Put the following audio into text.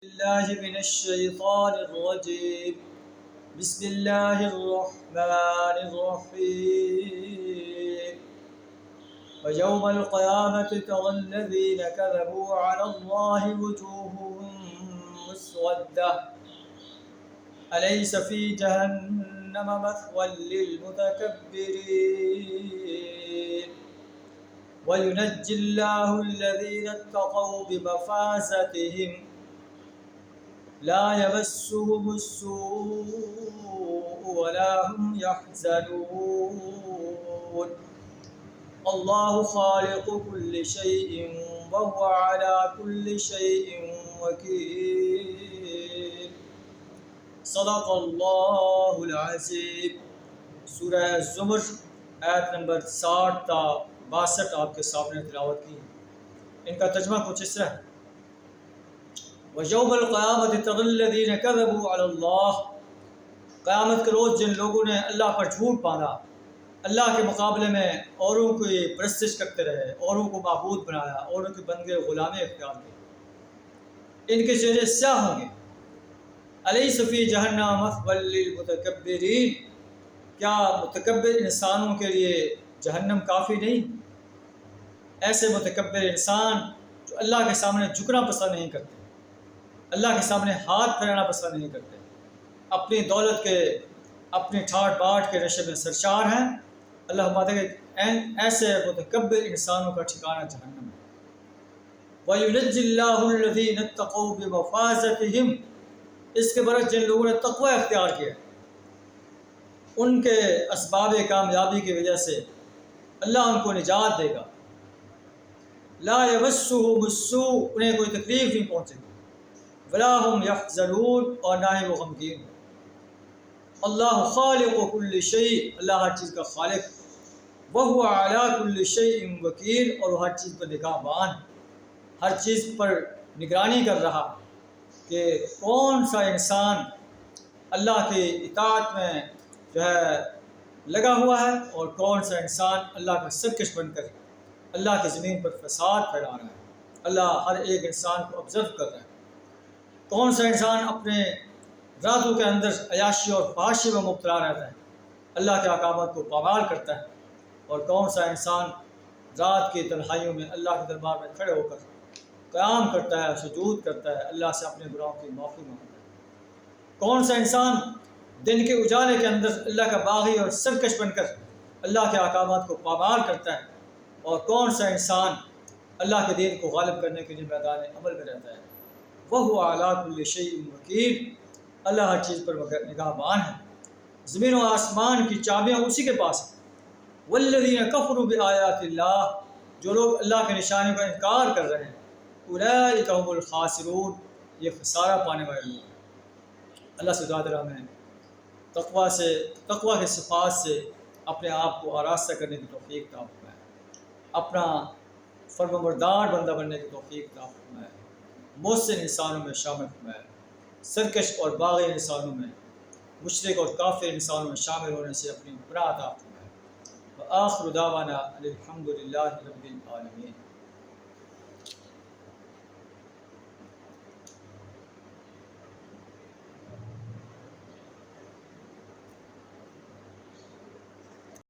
الله من الشيطان الرجيم. بسم الله الرحمن الرحيم. ويوم القيامة ترى الذين كذبوا على الله وجوههم مسودة أليس في جهنم مثوى للمتكبرين وينجي الله الذين اتقوا بمفازتهم لا يمسهم السوء ولا هم يحزنون الله خالق كل شيء وهو على كل شيء وكيل صدق اللہ العظیم. سورہ الزمر آیت نمبر 60 تا 62 آپ کے سامنے تلاوت کی. ان کا ترجمہ کچھ اس طرح ہے: وَيَوْمَ الْقِيَامَةِ تَرَى الَّذِينَ كَذَبُوا عَلَى اللَّهِ. قیامت کے روز جن لوگوں نے اللہ پر جھوٹ باندھا، اللہ کے مقابلے میں اوروں کی پرستش کرتے رہے، اوروں کو معبود بنایا، اوروں کے بندے غلامی اختیار کیے، ان کے چہرے سیاہ ہوں گے. الیس فی جہنم مثوی للمتکبرین. کیا متکبر انسانوں کے لیے جہنم کافی نہیں؟ ایسے متکبر انسان جو اللہ کے سامنے جھکنا پسند نہیں کرتے، اللہ کے سامنے ہاتھ پھیلانا پسند نہیں کرتے، اپنی دولت کے، اپنی ٹھاٹ باٹ کے نشے میں سرشار ہیں. اللہ فرماتا ہے کہ ایسے متکبر انسانوں کا ٹھکانہ جہنم ہے. وَيُنَجِّي اللَّهُ الَّذِينَ اتَّقَوْا بِمَفَازَتِهِمْ. اس کے برعکس جن لوگوں نے تقوی اختیار کیا، ان کے اسباب کامیابی کی وجہ سے اللہ ان کو نجات دے گا. لا يمسهم السوء. انہیں کوئی تکلیف نہیں پہنچے گی. ولا هم يحزنون. اور نہ ہی وہ غمگین. اللہ خالق كل شيء. اللہ ہر چیز کا خالق. وهو على كل شيء وكيل. اور وہ ہر چیز پر نگہبان، ہر چیز پر نگرانی کر رہا کہ کون سا انسان اللہ کی اطاعت میں جو ہے لگا ہوا ہے اور کون سا انسان اللہ کا سرکش بن کر اللہ کی زمین پر فساد پھیلا رہا ہے. اللہ ہر ایک انسان کو آبزرو کر رہا ہے. کون سا انسان اپنے راتوں کے اندر عیاشی اور فحاشی میں مبتلا رہتا ہے، اللہ کے احکامات کو پامال کرتا ہے، اور کون سا انسان رات کی تنہائیوں میں اللہ کے دربار میں کھڑے ہو کر قیام کرتا ہے، سجود کرتا ہے، اللہ سے اپنے گناہوں کی معافی مانگتا ہے. کون سا انسان دن کے اجالے کے اندر اللہ کا باغی اور سرکش بن کر اللہ کے احکامات کو پامال کرتا ہے، اور کون سا انسان اللہ کے دین کو غالب کرنے کے لیے میدان عمل میں رہتا ہے. وَهُوَ عَلَىٰ كُلِّ شَيْءٍ وَكِيلٌ. اللہ ہر چیز پر نگہبان ہے. زمین و آسمان کی چابیاں اسی کے پاس ہیں. وَالَّذِينَ كَفَرُوا بِآيَاتِ اللَّهِ. جو لوگ اللہ کی نشانیوں کا انکار کر رہے ہیں، اولئک هم الخاسرون. یہ خسارہ پانے والے لوگ ہیں. اللہ سے دعا درا میں تقوی کے صفات سے اپنے آپ کو آراستہ کرنے کی توفیق عطا فرمائے، اپنا فرمانبردار بندہ بننے کی توفیق عطا فرمائے، محسن انسانوں میں شامل فرمائے، سرکش اور باغی انسانوں میں، مشرک اور کافر انسانوں میں شامل ہونے سے اپنی پناہ عطا فرمائے. وآخر دعوانا الحمد للہ رب العالمین.